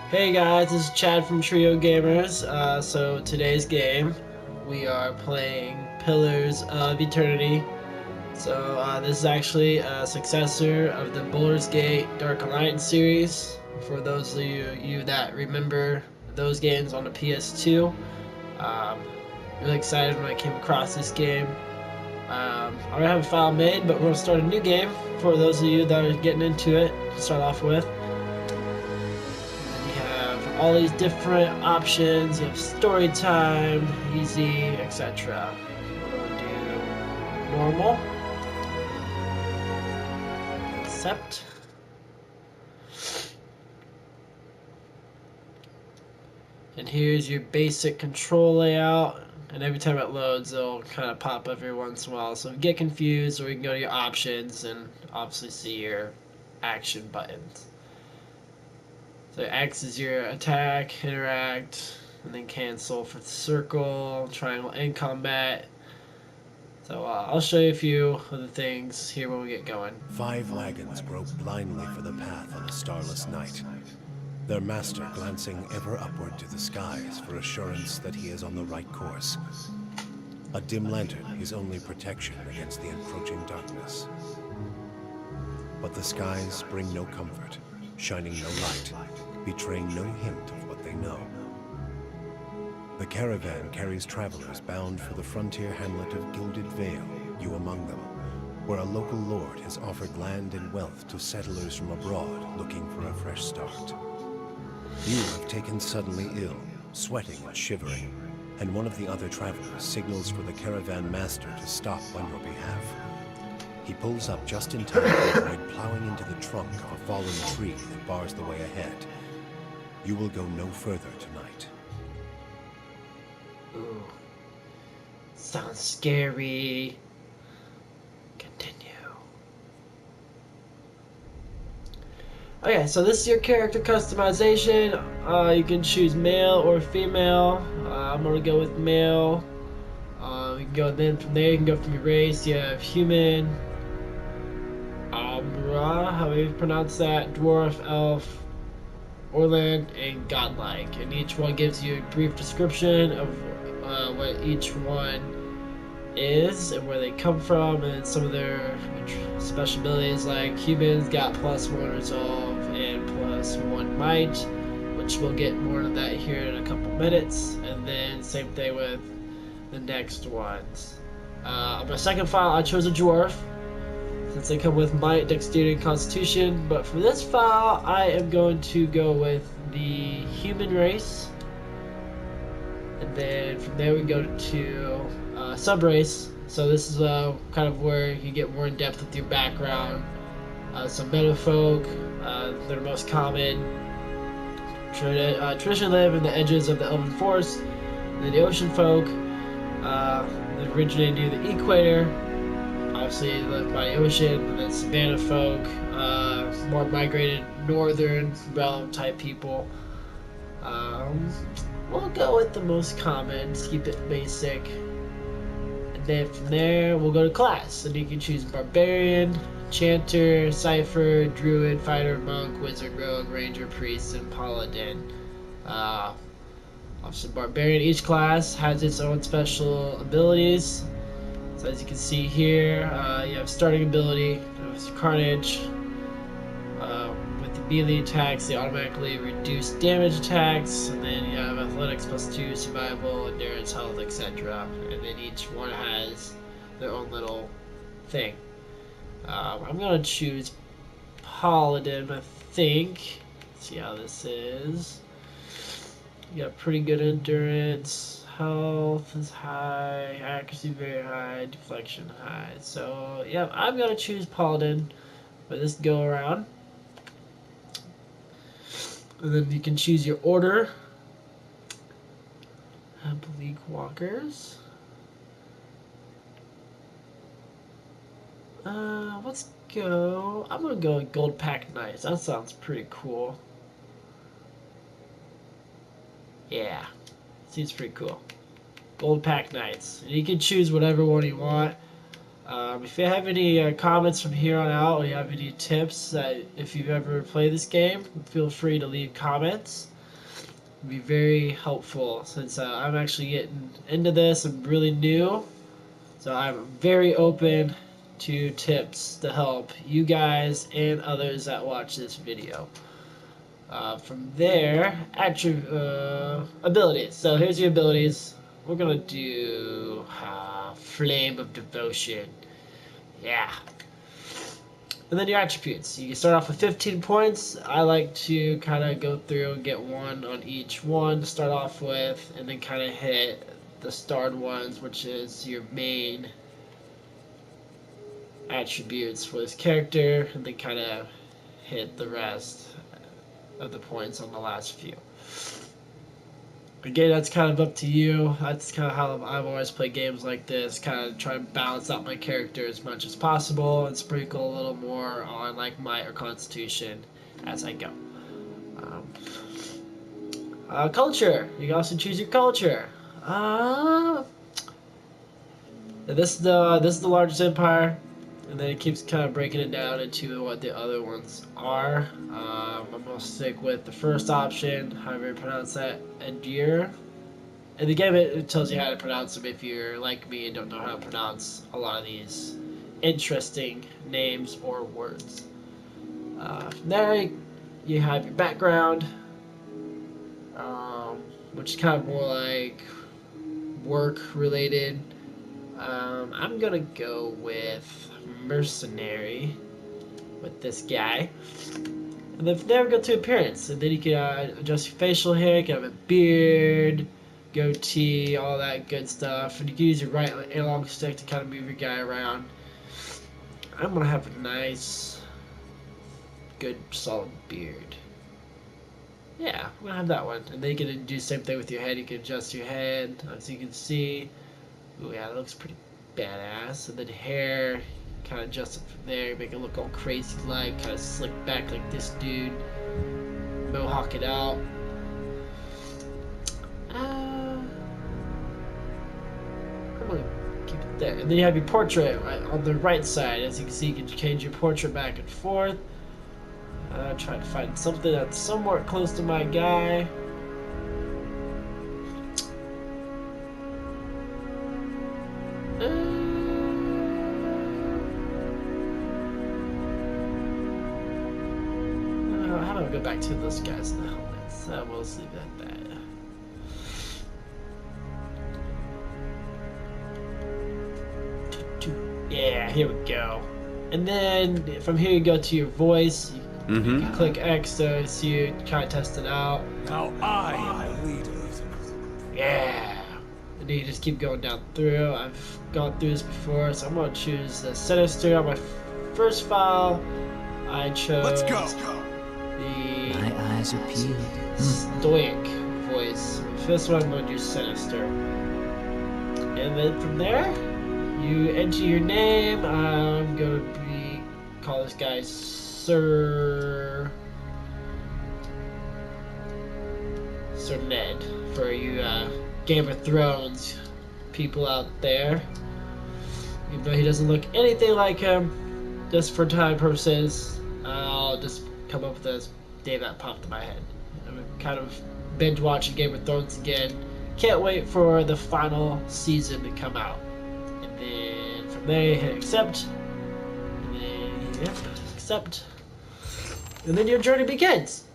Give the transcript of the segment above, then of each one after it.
Hey guys, this is Chad from Trio Gamers. So today's game, we are playing Pillars of Eternity. So this is actually a successor of the Baldur's Gate Dark Alliance series. For those of you that remember those games on the PS2, um, really excited when I came across this game. I already have a file made, but we're gonna start a new game for those of you that are getting into it to start off with. We have all these different options of story time, easy, etc. We're going to do normal, accept, and here's your basic control layout. And every time it loads, it'll kind of pop up every once in a while. So if you get confused, or you can go to your options and obviously see your action buttons. So X is your attack, interact, and then cancel for the circle, triangle, and combat. So I'll show you a few of the things here when we get going. 5 wagons grope blindly for the path on a starless night, their master glancing ever upward to the skies for assurance that he is on the right course. A dim lantern his only protection against the encroaching darkness. But the skies bring no comfort, shining no light, betraying no hint of what they know. The caravan carries travelers bound for the frontier hamlet of Gilded Vale, you among them, where a local lord has offered land and wealth to settlers from abroad looking for a fresh start. You have taken suddenly ill, sweating and shivering, and one of the other travelers signals for the caravan master to stop on your behalf. He pulls up just in time to avoid plowing into the trunk of a fallen tree that bars the way ahead. You will go no further tonight. Ooh. Sounds scary. Continue. Okay, so this is your character customization. You can choose male or female. I'm gonna go with male. You can go then from there. You can go from your race. You have human, how do you pronounce that? Dwarf, elf, Orland, and godlike, and each one gives you a brief description of what each one is and where they come from, and some of their special abilities. Like humans got +1 resolve and +1 might, which we'll get more of that here in a couple minutes. And then same thing with the next ones. On my second file, I chose a dwarf, since they come with might, dexterity, and constitution. But for this file, I am going to go with the human race. And then from there we go to sub-race. So this is kind of where you get more in depth with your background. Some meadow folk, they're most common. Traditionally live in the edges of the elven forest. And then the ocean folk, they originate near the equator. Obviously live by the ocean. And then savanna folk, more migrated northern realm type people. We'll go with the most common, just keep it basic. And then from there, we'll go to class. And you can choose Barbarian, Chanter, Cypher, Druid, Fighter, Monk, Wizard, Rogue, Ranger, Priest, and Paladin. Obviously Barbarian, each class has its own special abilities. So as you can see here, you have starting ability, Carnage. With the melee attacks, they automatically reduce damage attacks, and then you have athletics +2, survival, endurance, health, etc. And then each one has their own little thing. I'm gonna choose Paladin, I think. Let's see how this is. You got pretty good endurance, health is high, accuracy very high, deflection high. So yeah, I'm gonna choose Paladin for this go around. And then you can choose your order. Bleak Walkers. Let's go. I'm gonna go with Gold Pack Knights. That sounds pretty cool. Yeah, seems pretty cool. Gold Pack Knights. And you can choose whatever one you want. If you have any comments from here on out, or you have any tips that if you've ever played this game, feel free to leave comments. It'd be very helpful since I'm actually getting into this. I'm really new, so I'm very open to tips to help you guys and others that watch this video. From there, abilities. So here's your abilities. We're gonna do Flame of Devotion. Yeah. And then your attributes. You can start off with 15 points. I like to kind of go through and get one on each one to start off with, and then kind of hit the starred ones, which is your main attributes for this character, and then kind of hit the rest of the points on the last few. Again, that's kind of up to you. That's kind of how I've always played games like this. Kind of try and balance out my character as much as possible and sprinkle a little more on like might or constitution as I go. Culture. You can also choose your culture. This is the largest empire, and then it keeps kind of breaking it down into what the other ones are. I'm gonna stick with the first option, however you pronounce that, Adir. In the game, it tells you how to pronounce them if you're like me and don't know how to pronounce a lot of these interesting names or words. From there, you have your background, which is kind of more like work related. I'm gonna go with mercenary with this guy. And then from there we go to appearance. And then you can adjust your facial hair, you can have a beard, goatee, all that good stuff. And you can use your right analog stick to kind of move your guy around. I'm gonna have a nice, good, solid beard. Yeah, I'm gonna have that one. And then you can do the same thing with your head. You can adjust your head, as you can see. Ooh, yeah, that looks pretty badass. And then hair, kind of adjust it from there, make it look all crazy like, kind of slick back like this dude. Mohawk it out. I'm gonna keep it there. And then you have your portrait right on the right side. As you can see, you can change your portrait back and forth. Try to find something that's somewhat close to my guy. How do I go back to those guys in the helmets? We'll just leave it at that. Yeah, here we go. And then from here you go to your voice. You can click X to see you try to test it out. Now I am the leader. Yeah. And then you just keep going down through. I've gone through this before, so I'm gonna choose the Sinister on my first file. I chose Let's go. The My eyes are peeled. Stoic voice. For this one I'm gonna do Sinister. And then from there, you enter your name. I'm gonna call this guy Sir Ned for you Game of Thrones people out there. Even though he doesn't look anything like him, just for time purposes, I'll just come up with this name that popped in my head. I'm kind of binge watching Game of Thrones again. Can't wait for the final season to come out. And then from there you hit accept. And then, yep, accept. And then your journey begins.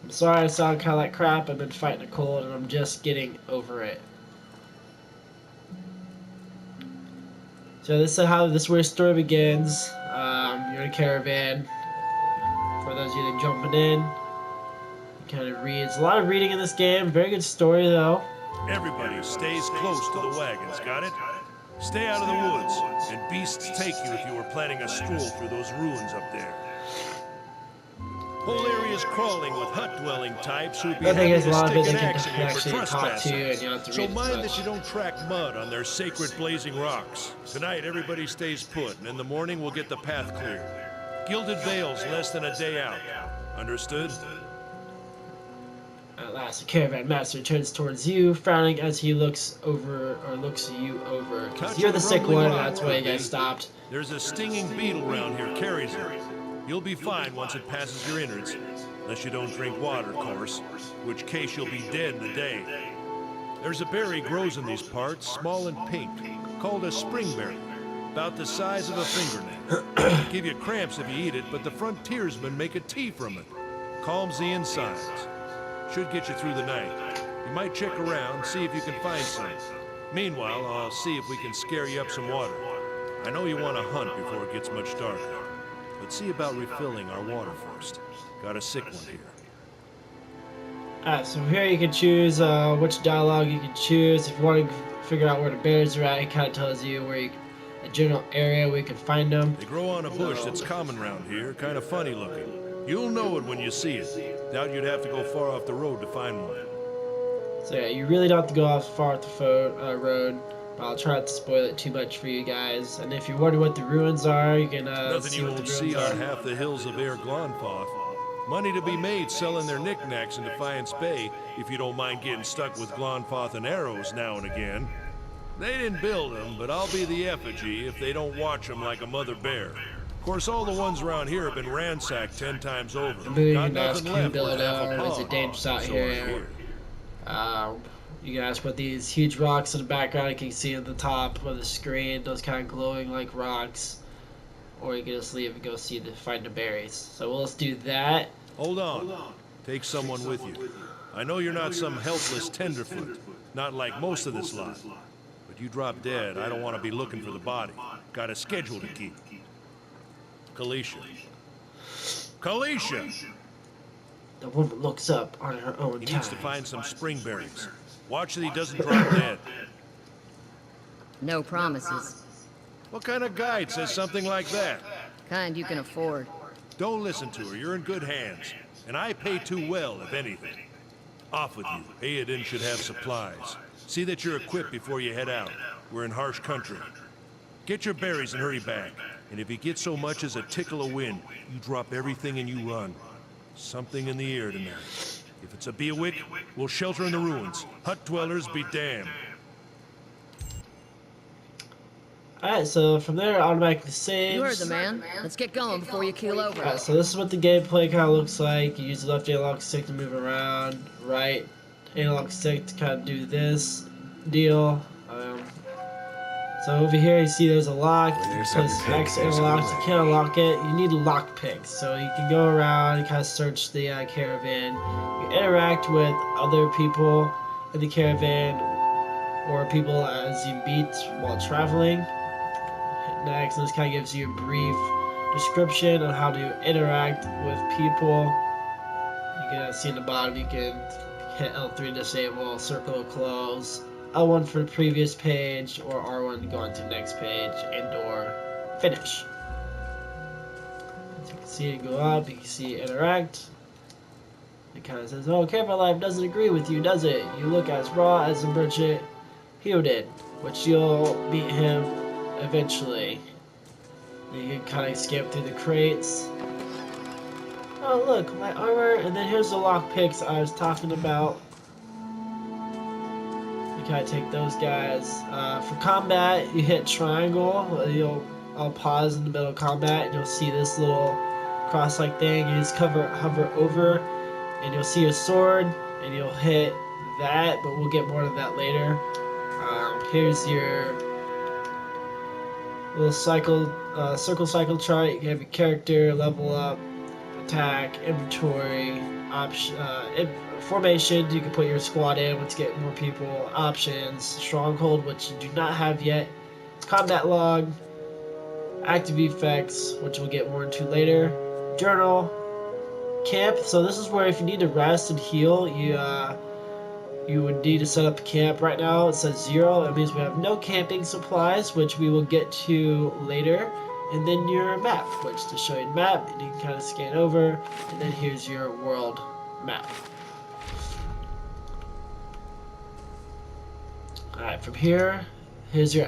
I'm sorry I sound kind of like crap. I've been fighting a cold and I'm just getting over it. So this is how where the story begins. You're in a caravan. For those of you that are jumping in, it kind of reads. A lot of reading in this game. Very good story though. Everybody stays close to the wagons, got it? Stay out of the woods, and beasts take you if you were planning a stroll through those ruins up there. Whole area's crawling with hut-dwelling types who'd be I think happy there's to a lot of stick bits an you can axe in you for actually talk to, trespassing. and you don't have to So read as mind much. that you don't track mud on their sacred blazing rocks. Tonight, everybody stays put, and in the morning we'll get the path cleared. Gilded Vale's less than a day out. Understood? At last, the caravan master turns towards you, frowning as he looks you over. 'Cause you're the sick one, and that's why you guys stopped. There's a stinging beetle around here, carries it. You'll be fine once it passes your innards. Unless you don't drink water, of course. In which case you'll be dead in a day. There's a berry grows in these parts, small and pink, called a springberry. About the size of a fingernail. It'll give you cramps if you eat it, but the frontiersmen make a tea from it. Calms the insides. Should get you through the night. You might check around, see if you can find some. Meanwhile, I'll see if we can scare you up some water. I know you want to hunt before it gets much darker. But see about refilling our water first. Got a sick one here. Alright, so here you can choose which dialogue you can choose. If you want to figure out where the bears are at, it kind of tells you where you, a general area where you can find them. They grow on a bush that's common around here, kind of funny looking. You'll know it when you see it. Doubt you'd have to go far off the road to find one. So yeah, you really don't have to go off far off the road. But I'll try not to spoil it too much for you guys. And if you're wondering what the ruins are, you can Nothing see you what won't the see ruins on are. half the hills of Air Glonfoth. Money to be made selling their knickknacks in Defiance Bay if you don't mind getting stuck with Glonfoth and arrows now and again. They didn't build them, but I'll be the effigy if they don't watch them like a mother bear. Of course, all the ones around here have been ransacked 10 times over. You Got can ask nothing who left built worth it, half a or is paw. it dangerous out So I here? hear. You can ask what these huge rocks in the background you can see at the top of the screen, those kind of glowing like rocks. Or you can just leave and go find the berries. So let's do that. Hold on. Take someone with you. I know you're not some helpless tenderfoot, not like most of this lot. But you drop dead, I don't want to be looking for the body. Got a schedule to keep. Kalisha. Kalisha! The woman looks up on her own He time. needs to find some springberries. Watch that he doesn't drop dead. No promises. What kind of guide says something like that? Kind you can afford. Don't listen to her, you're in good hands. And I pay too well, if anything. Off with you. Aiden should have supplies. See that you're equipped before you head out. We're in harsh country. Get your berries and hurry back. And if you get so much as a tickle of wind, you drop everything and you run. Something in the air tonight. If it's a Beawick, we'll shelter in the ruins. Hut dwellers be damned. Alright, so from there, it automatically saves. You heard the man. Let's get going before you keel over. Alright, so this is what the gameplay kind of looks like. You use the left analog stick to move around, right analog stick to kind of do this deal. So over here, you see there's a lock. There's Press a pig, X there's a analog woman. to kind of lock it. You need lock picks, so you can go around and kind of search the caravan. You interact with other people in the caravan or people as you meet while traveling. Hit next, and this kind of gives you a brief description on how to interact with people. You can see in the bottom, you can hit L3 to disable, circle to close, L1 for the previous page, or R1 to go on to the next page, and or finish. As you can see it go up, you can see interact. It kind of says, oh, Caravan Life doesn't agree with you, does it? You look as raw as a merchant Hugh did, which you'll beat him eventually. You can kind of skip through the crates. Oh look, my armor, and then here's the lockpicks I was talking about. You kind of take those guys. For combat, you hit triangle. I'll pause in the middle of combat, and you'll see this little cross-like thing. You just hover over, and you'll see a sword, and you'll hit that. But we'll get more to that later. Here's your little circle cycle chart. You can have your character level up, attack, inventory, formation. You can put your squad in to get more people. Options, stronghold, which you do not have yet. Combat log, active effects, which we'll get more into later. Journal, camp. So this is where if you need to rest and heal, you would need to set up a camp. Right now it says 0. It means we have no camping supplies, which we will get to later. And then your map, which to show you the map, and you can kind of scan over, and then here's your world map. Alright, from here, here's your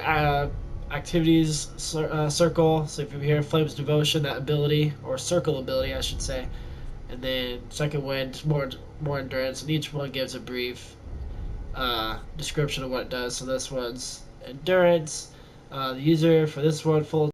activities circle. So if you're here, Flames Devotion, that ability, or circle ability, I should say. And then Second Wind, more endurance, and each one gives a brief description of what it does. So this one's endurance. The user for this one, full